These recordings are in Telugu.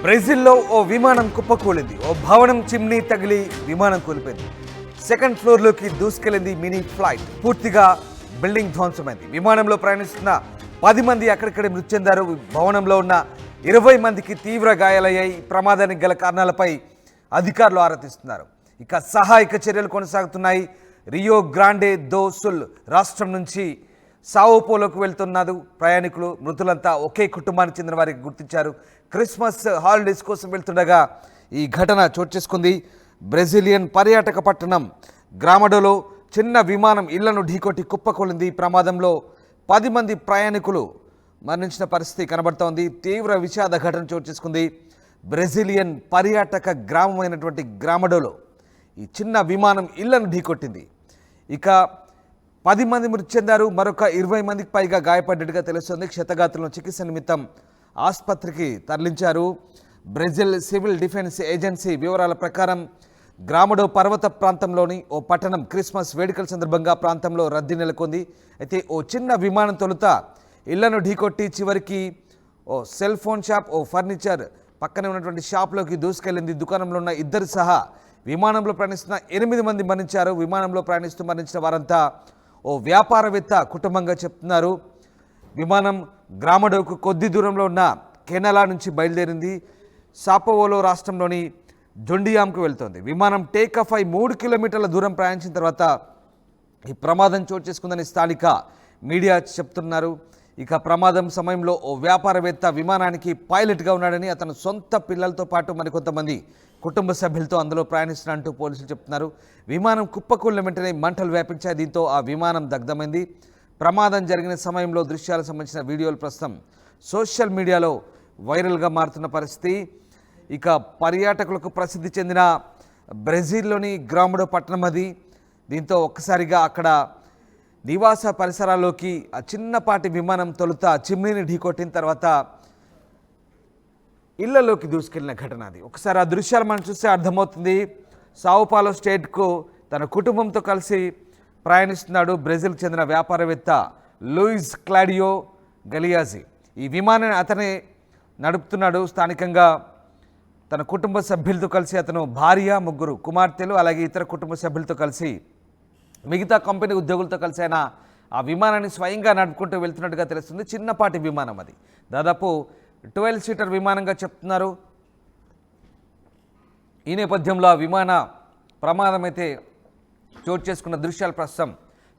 బ్రెజిల్లో ఓ విమానం కుప్పకూలింది. ఓ భవనం చిమ్నీ తగిలి విమానం కూలిపోయింది. సెకండ్ ఫ్లోర్లోకి దూసుకెళ్లింది మినీ ఫ్లైట్. పూర్తిగా బిల్డింగ్ ధ్వంసమైంది. విమానంలో ప్రయాణిస్తున్న 10 మంది అక్కడిక్కడే మృతి చెందారు. భవనంలో ఉన్న 20 మందికి తీవ్ర గాయాలయ్యాయి. ప్రమాదానికి గల కారణాలపై అధికారులు ఆరా తీస్తున్నారు. ఇక సహాయక చర్యలు కొనసాగుతున్నాయి. రియో గ్రాండే దో సుల్ రాష్ట్రం నుంచి సావోపోలోకి వెళ్తున్నారు ప్రయాణికులు. మృతులంతా ఒకే కుటుంబానికి చెందిన వారికి గుర్తించారు. క్రిస్మస్ హాలిడేస్ కోసం వెళ్తుండగా ఈ ఘటన చోటు చేసుకుంది. బ్రెజిలియన్ పర్యాటక పట్టణం గ్రామడోలో చిన్న విమానం ఇళ్లను ఢీకొట్టి కుప్పకూలింది. ప్రమాదంలో 10 మంది ప్రయాణికులు మరణించిన పరిస్థితి కనబడుతోంది. తీవ్ర విషాద ఘటన చోటు చేసుకుంది. బ్రెజిలియన్ పర్యాటక గ్రామమైనటువంటి గ్రామడోలో ఈ చిన్న విమానం ఇళ్లను ఢీకొట్టింది. ఇక 10 మంది మృతి చెందారు. మరొక 20 మందికి పైగా గాయపడ్డట్టుగా తెలుస్తోంది. క్షతగాత్రులను చికిత్స నిమిత్తం ఆసుపత్రికి తరలించారు. బ్రెజిల్ సివిల్ డిఫెన్స్ ఏజెన్సీ వివరాల ప్రకారం గ్రామడో పర్వత ప్రాంతంలోని ఓ పట్టణం. క్రిస్మస్ వేడుకల సందర్భంగా ప్రాంతంలో రద్దీ నెలకొంది. అయితే ఓ చిన్న విమానం తొలుత ఇళ్లను ఢీకొట్టి చివరికి ఓ సెల్ ఫోన్ షాప్, ఓ ఫర్నిచర్ పక్కనే ఉన్నటువంటి షాప్లోకి దూసుకెళ్లింది. దుకాణంలో ఉన్న 2 సహా విమానంలో ప్రయాణిస్తున్న 8 మంది మరణించారు. విమానంలో ప్రయాణిస్తూ మరణించిన వారంతా ఓ వ్యాపారవేత్త కుటుంబంగా చెప్తున్నారు. విమానం గ్రామడోకు కొద్ది దూరంలో ఉన్న కెనలా నుంచి బయలుదేరింది. సాపోవోలో రాష్ట్రంలోని జొండియామ్కు వెళ్తోంది. విమానం టేకాఫ్ అయి 3 కిలోమీటర్ల దూరం ప్రయాణించిన తర్వాత ఈ ప్రమాదం చోటు చేసుకుందని స్థానిక మీడియా చెప్తున్నారు. ఇక ప్రమాదం సమయంలో ఓ వ్యాపారవేత్త విమానానికి పైలట్గా ఉన్నాడని, అతను సొంత పిల్లలతో పాటు మరికొంతమంది కుటుంబ సభ్యులతో అందులో ప్రయాణిస్తున్నట్టు పోలీసులు చెప్తున్నారు. విమానం కుప్పకూలిన వెంటనే మంటలు వ్యాపించాయి. దీంతో ఆ విమానం దగ్ధమైంది. ప్రమాదం జరిగిన సమయంలో దృశ్యాలకు సంబంధించిన వీడియోలు ప్రస్తుతం సోషల్ మీడియాలో వైరల్గా మారుతున్న పరిస్థితి. ఇక పర్యాటకులకు ప్రసిద్ధి చెందిన బ్రెజిల్లోని గ్రామడో పట్టణం అది. దీంతో ఒక్కసారిగా అక్కడ నివాస పరిసరాల్లోకి ఆ చిన్నపాటి విమానం తొలుత చిమ్నీని ఢీకొట్టిన తర్వాత ఇళ్లలోకి దూసుకెళ్లిన ఘటన అది. ఒకసారి ఆ దృశ్యాలు మనం చూస్తే అర్థమవుతుంది. సావోపాలో స్టేట్కు తన కుటుంబంతో కలిసి ప్రయాణిస్తున్నాడు బ్రెజిల్కి చెందిన వ్యాపారవేత్త లూయిస్ క్లాడియో గలియాజీ. ఈ విమానాన్ని అతనే నడుపుతున్నాడు. స్థానికంగా తన కుటుంబ సభ్యులతో కలిసి అతను భార్య, 3 కుమార్తెలు, అలాగే ఇతర కుటుంబ సభ్యులతో కలిసి మిగతా కంపెనీ ఉద్యోగులతో కలిసి ఆయన ఆ విమానాన్ని స్వయంగా నడుపుకుంటూ వెళ్తున్నట్టుగా తెలుస్తుంది. చిన్నపాటి విమానం అది. దాదాపు 12 సీటర్ విమానంగా చెప్తున్నారు. ఈ నేపథ్యంలో ఆ విమాన ప్రమాదం అయితే చోటు చేసుకున్న దృశ్యాలు ప్రస్తుతం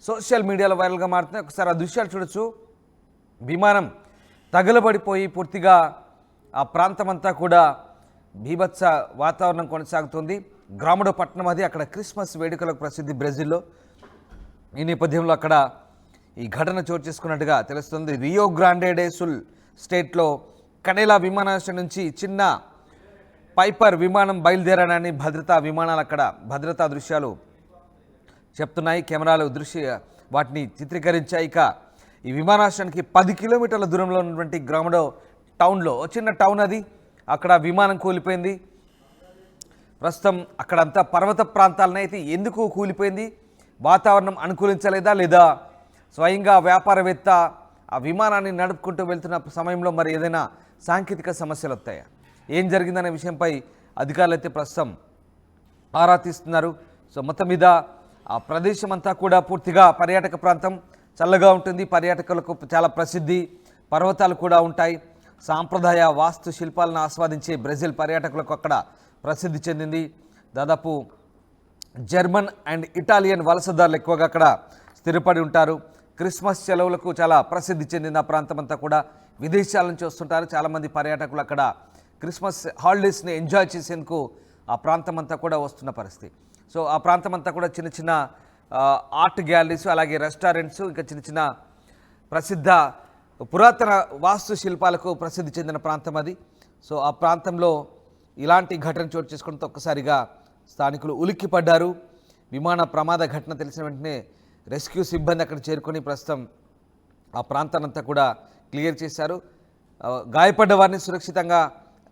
సోషల్ మీడియాలో వైరల్గా మారుతున్నాయి. ఒకసారి ఆ దృశ్యాలు చూడొచ్చు. విమానం తగలబడిపోయి పూర్తిగా ఆ ప్రాంతం అంతా కూడా బీభత్స వాతావరణం కొనసాగుతుంది. గ్రామడో పట్టణం అది. అక్కడ క్రిస్మస్ వేడుకలకు ప్రసిద్ధి బ్రెజిల్లో. ఈ నేపథ్యంలో అక్కడ ఈ ఘటన చోటు చేసుకున్నట్టుగా తెలుస్తుంది. రియో గ్రాండే డే సుల్ స్టేట్లో కనేలా విమానాశ్రయం నుంచి చిన్న పైపర్ విమానం బయలుదేరడాన్ని భద్రతా దృశ్యాలు చెప్తున్నాయి. కెమెరాలు వాటిని చిత్రీకరించాయి. ఇక ఈ విమానాశ్రయానికి 10 కిలోమీటర్ల దూరంలో ఉన్నటువంటి గ్రామడో టౌన్లో, చిన్న టౌన్ అది, అక్కడ విమానం కూలిపోయింది. ప్రస్తుతం అక్కడంతా పర్వత ప్రాంతాలనే. అయితే ఎందుకు కూలిపోయింది? వాతావరణం అనుకూలించలేదా, లేదా స్వయంగా వ్యాపారవేత్త ఆ విమానాన్ని నడుపుకుంటూ వెళ్తున్న సమయంలో మరి ఏదైనా సాంకేతిక సమస్యలు వస్తాయా? ఏం జరిగిందనే విషయంపై అధికారులు అయితే ప్రస్తుతం ఆరా తీస్తున్నారు. సో మొత్తం మీద ఆ ప్రదేశం అంతా కూడా పూర్తిగా పర్యాటక ప్రాంతం, చల్లగా ఉంటుంది. పర్యాటకులకు చాలా ప్రసిద్ధి. పర్వతాలు కూడా ఉంటాయి. సాంప్రదాయ వాస్తు శిల్పాలను ఆస్వాదించే బ్రెజిల్ పర్యాటకులకు అక్కడ ప్రసిద్ధి చెందింది. దాదాపు జర్మన్ అండ్ ఇటాలియన్ వలసదారులు ఎక్కువగా అక్కడ స్థిరపడి ఉంటారు. క్రిస్మస్ సెలవులకు చాలా ప్రసిద్ధి చెందింది ఆ ప్రాంతం అంతా కూడా. విదేశాల నుంచి వస్తుంటారు చాలామంది పర్యాటకులు. అక్కడ క్రిస్మస్ హాలిడేస్ని ఎంజాయ్ చేసేందుకు ఆ ప్రాంతం అంతా కూడా వస్తున్న పరిస్థితి. సో ఆ ప్రాంతం అంతా కూడా చిన్న చిన్న ఆర్ట్ గ్యాలరీస్, అలాగే రెస్టారెంట్స్, ఇంకా చిన్న చిన్న ప్రసిద్ధ పురాతన వాస్తు శిల్పాలకు ప్రసిద్ధి చెందిన ప్రాంతం అది. సో ఆ ప్రాంతంలో ఇలాంటి ఘటన చోటు చేసుకుంటూ ఒక్కసారిగా స్థానికులు ఉలిక్కిపడ్డారు. విమాన ప్రమాద ఘటన తెలిసిన వెంటనే రెస్క్యూ సిబ్బంది అక్కడ చేరుకొని ప్రస్తుతం ఆ ప్రాంతాన్నంతా కూడా క్లియర్ చేశారు. గాయపడ్డ వారిని సురక్షితంగా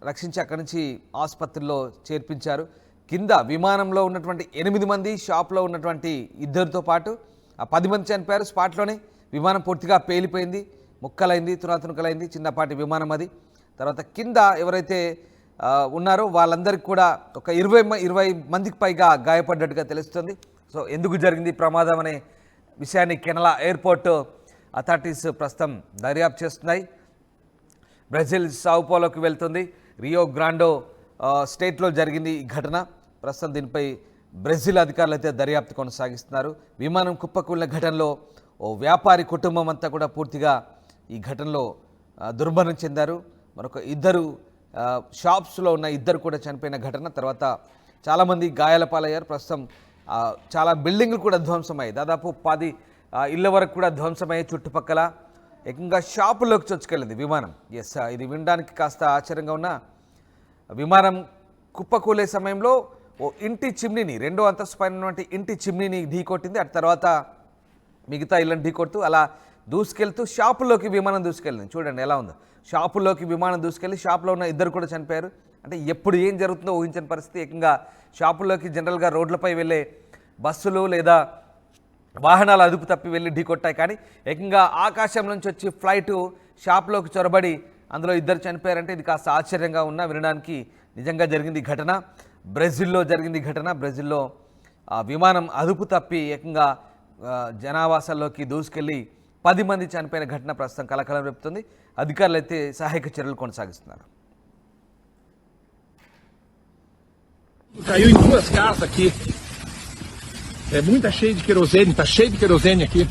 రక్షించి అక్కడి నుంచి ఆసుపత్రిలో చేర్పించారు. కింద విమానంలో ఉన్నటువంటి 8 మంది, షాప్లో ఉన్నటువంటి 2తో పాటు ఆ 10 మంది చనిపోయారు స్పాట్లోనే. విమానం పూర్తిగా పేలిపోయింది, ముక్కలైంది, తునాతునకలైంది. చిన్నపాటి విమానం అది. తర్వాత కింద ఎవరైతే ఉన్నారో వాళ్ళందరికీ కూడా ఒక 20 మందికి పైగా గాయపడ్డట్టుగా తెలుస్తుంది. సో ఎందుకు జరిగింది ప్రమాదం అనే విషయాన్ని కెనలా ఎయిర్పోర్ట్ అథారిటీస్ ప్రస్తుతం దర్యాప్తు చేస్తున్నాయి. బ్రెజిల్ సావుపోలోకి వెళ్తుంది. రియో గ్రాండో స్టేట్లో జరిగింది ఈ ఘటన. ప్రస్తుతం దీనిపై బ్రెజిల్ అధికారులు అయితే దర్యాప్తు కొనసాగిస్తున్నారు. విమానం కుప్పకూలిన ఘటనలో ఓ వ్యాపారి కుటుంబం అంతా కూడా పూర్తిగా ఈ ఘటనలో దుర్మరణం చెందారు. మరొక ఇద్దరు షాప్స్లో ఉన్న ఇద్దరు కూడా చనిపోయిన ఘటన. తర్వాత చాలామంది గాయాల పాలయ్యారు. ప్రస్తుతం చాలా బిల్డింగ్లు కూడా ధ్వంసమయ్యాయి. దాదాపు 10 ఇళ్ళ వరకు కూడా ధ్వంసమయ్యాయి. చుట్టుపక్కల ఏకంగా షాపుల్లోకి చొచ్చుకెళ్ళింది విమానం. ఇది వినడానికి కాస్త ఆశ్చర్యంగా ఉన్న విమానం కుప్పకూలే సమయంలో ఓ ఇంటి చిమ్నీని, 2వ అంతస్తు పైన ఉన్నటువంటి ఇంటి చిమ్నీని ఢీకొట్టింది. అటు తర్వాత మిగతా ఇళ్ళని ఢీకొడుతూ అలా దూసుకెళ్తూ షాపుల్లోకి విమానం దూసుకెళ్ళింది. చూడండి ఎలా ఉందో. షాపుల్లోకి విమానం దూసుకెళ్ళి షాపులో ఉన్న ఇద్దరు కూడా చనిపోయారు. అంటే ఎప్పుడు ఏం జరుగుతుందో ఊహించని పరిస్థితి. ఏకంగా షాపుల్లోకి జనరల్గా రోడ్లపై వెళ్ళే బస్సులు లేదా వాహనాలు అదుపు తప్పి వెళ్ళి ఢీకొట్టాయి. కానీ ఏకంగా ఆకాశం నుంచి వచ్చి ఫ్లైటు షాప్లోకి చొరబడి అందులో ఇద్దరు చనిపోయారంటే ఇది కాస్త ఆశ్చర్యంగా ఉన్నా వినడానికి నిజంగా జరిగింది ఈ ఘటన. బ్రెజిల్లో జరిగింది ఈ ఘటన. బ్రెజిల్లో విమానం అదుపు తప్పి ఏకంగా జనావాసాల్లోకి దూసుకెళ్ళి 10 మంది చనిపోయిన ఘటన ప్రస్తుతం కలకలం రేపుతుంది. అధికారులు అయితే సహాయక చర్యలు కొనసాగిస్తున్నారు. Caiu em 2 casas aqui. É muita cheio de querosene, tá cheio de querosene aqui.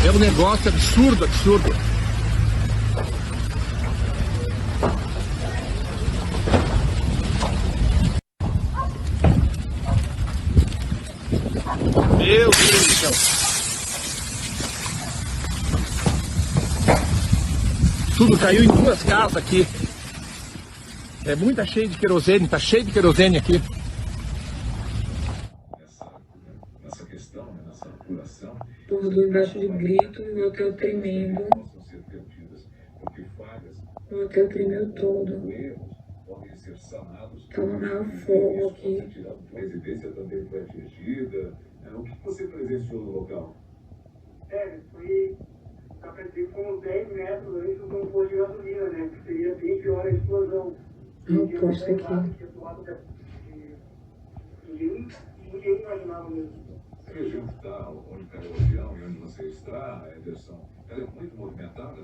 É um negócio absurdo, absurdo. Meu Deus do céu. Tudo caiu em 2 casas aqui. É muita cheio de querosene, tá cheio de querosene aqui. Nessa questão, nessa apuração, Por debaixo de gritos, o hotel tremendo. possam ser perdidas, porque falhas O hotel tremeu todo. ou erros podem ser sanados. Tava fogo aqui. A residência também foi atingida. O que você presenciou no local? Foi, foram 10 metros antes de um posto de gasolina, né? Que seria bem pior a explosão. No posto aqui. Ninguém imaginava mesmo. A região que está, onde caiu o avião e onde você está, Ederson, ela é muito movimentada?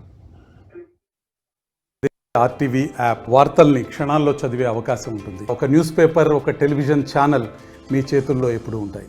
RTV app వార్తల్ని క్షణాల్లో చదివే అవకాశం ఉంటుంది. ఒక న్యూస్ పేపర్, ఒక టెలివిజన్ ఛానల్ మీ చేతుల్లో ఎప్పుడూ ఉంటాయి.